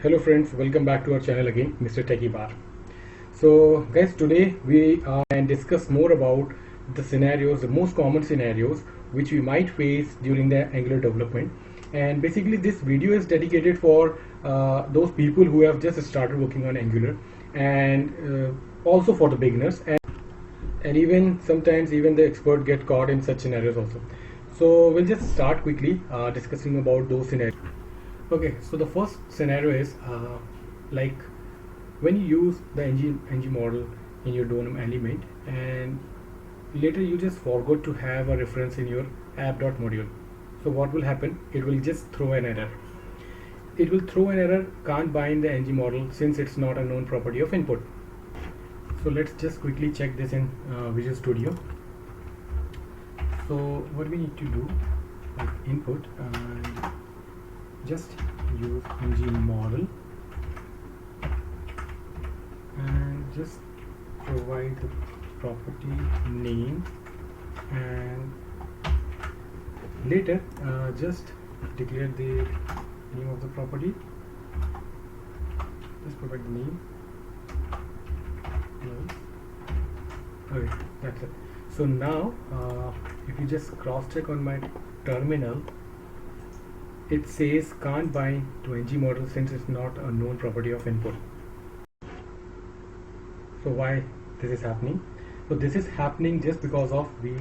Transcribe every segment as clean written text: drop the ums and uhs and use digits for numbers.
Hello friends, welcome back to our channel again, Mr. Techie Bar. So guys, today we and discuss more about the scenarios, the most common scenarios which we might face during the Angular development. And basically this video is dedicated for those people who have just started working on Angular, and also for the beginners, and even sometimes even the expert get caught in such scenarios also. So we'll just start quickly discussing about those scenarios. Okay, so the first scenario is like when you use the ng model in your DOM element, and later you just forgot to have a reference in your app.module. So what will happen? It will just throw an error. It will throw an error, can't bind the ng model since it's not a known property of input. So let's just quickly check this in Visual Studio. So what we need to do, like input, and just use ng model and just provide the property name, and later just declare the name of the property. Just provide the name. Okay, that's it. So now if you just cross check on my terminal, it says can't bind to ng model since it's not a known property of input. So why this is happening? So this is happening just because of we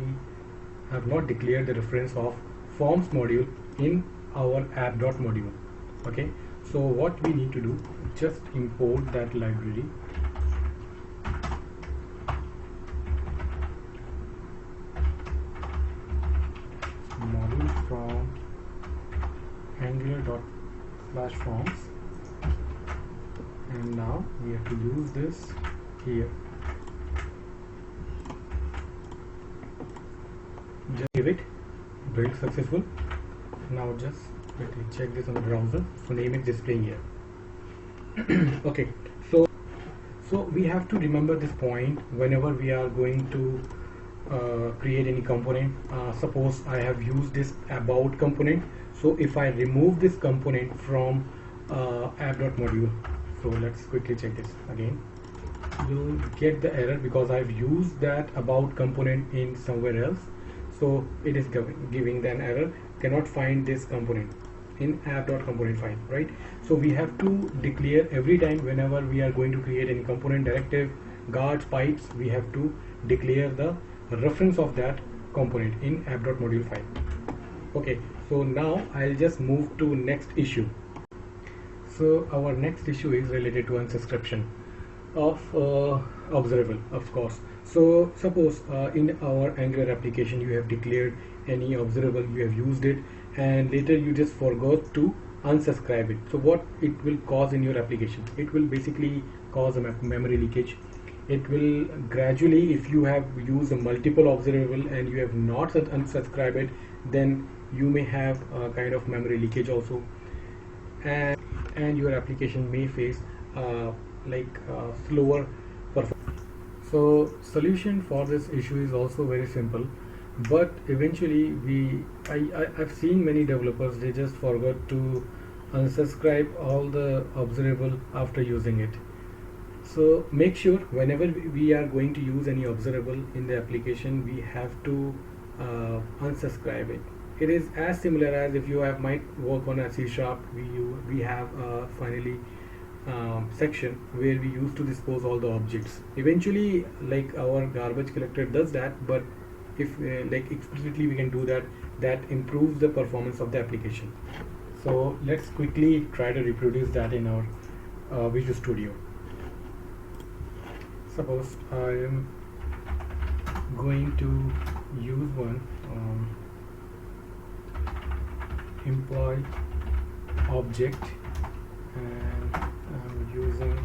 have not declared the reference of forms module in our app.module. Okay, so what we need to do, just import that library. Module from angular.forms, and now we have to use this here. Just give it build successful. Now just quickly check this on the browser. So name is displaying here. Okay, so we have to remember this point whenever we are going to create any component. Suppose I have used this about component, so if I remove this component from app.module, so let's quickly check this again. You'll get the error because I've used that about component in somewhere else, so it is giving an error, cannot find this component in app.component file, right? So we have to declare every time whenever we are going to create any component, directive, guards, pipes, we have to declare the reference of that component in app.module file. Okay, so now I'll just move to next issue. So our next issue is related to unsubscription of observable, of course. So suppose in our Angular application you have declared any observable, you have used it, and later you just forgot to unsubscribe it. So what it will cause in your application? It will basically cause a memory leakage. It will gradually, if you have used a multiple observable and you have not unsubscribed it, then you may have a kind of memory leakage also, and your application may face slower performance. So solution for this issue is also very simple, but eventually I've seen many developers, they just forgot to unsubscribe all the observable after using it. So make sure whenever we are going to use any observable in the application, we have to unsubscribe it. It is as similar as if you might work on a C#, we have finally section where we used to dispose all the objects. Eventually, like our garbage collector does that, but if like explicitly we can do that, that improves the performance of the application. So let's quickly try to reproduce that in our Visual Studio. Suppose I am going to use one employee object, and I'm using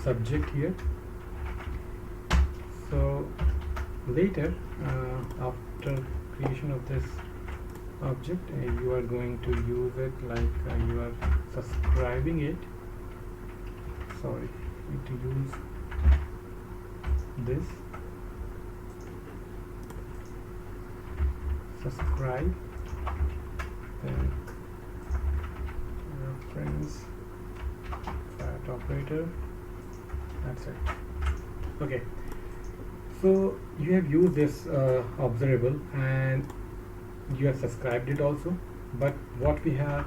subject here. So later after creation of this object, you are going to use it like you are subscribing it. Sorry, need to use this subscribe, then reference operator. That's it. Okay, so you have used this observable and you have subscribed it also, but what we have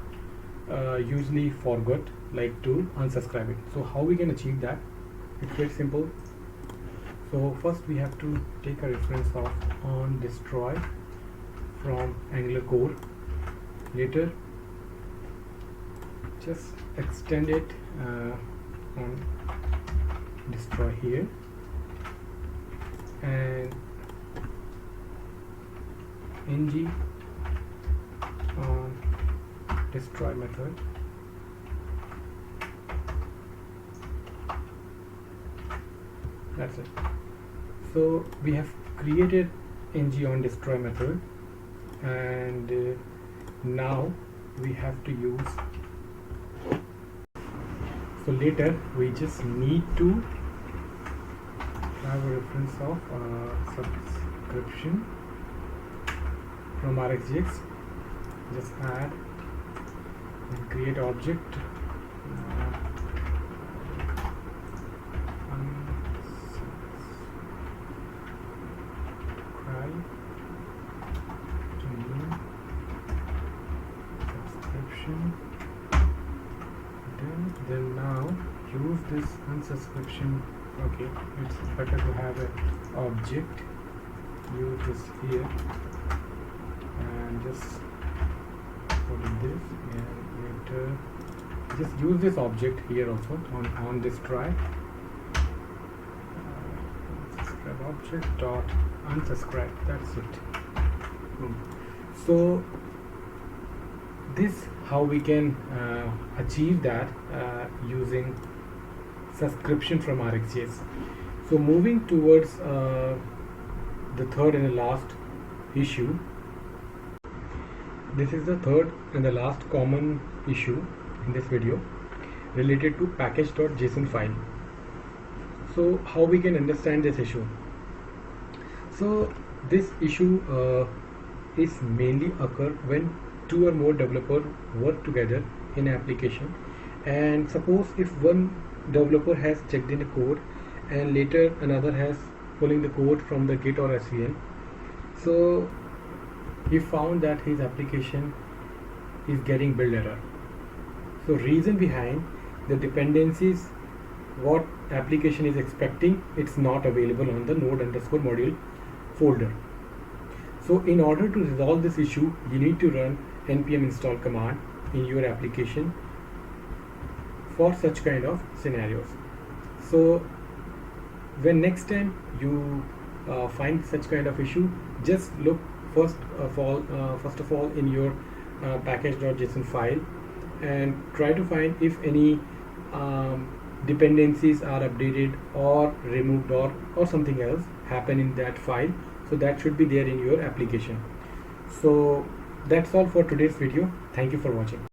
usually forgot, like to unsubscribe it. So how we can achieve that? It's very simple. So first we have to take a reference of on destroy from Angular core. Later just extend it on destroy here, and ng on destroy method. That's it. So we have created ng on destroy method, and now we have to use, so later we just need to have a reference of subscription from RxJS. Just add and create object subscription. Then now use this unsubscription. Okay, it's better to have an object. Use this here and just put in this, and later just use this object here also on this try. Subscribe object dot unsubscribe. That's it. So this how we can achieve that using subscription from RxJS. So moving towards the third and the last issue. This is the third and the last common issue in this video related to package.json file. So how we can understand this issue? So this issue is mainly occur when two or more developers work together in an application, and suppose if one developer has checked in a code and later another has pulling the code from the Git or SVN, so he found that his application is getting build error. So reason behind the dependencies what application is expecting, it's not available on the node_module folder. So in order to resolve this issue, you need to run npm install command in your application for such kind of scenarios. So when next time you find such kind of issue, just look first of all in your package.json file and try to find if any dependencies are updated or removed or something else happen in that file. So that should be there in your application. So that's all for today's video. Thank you for watching.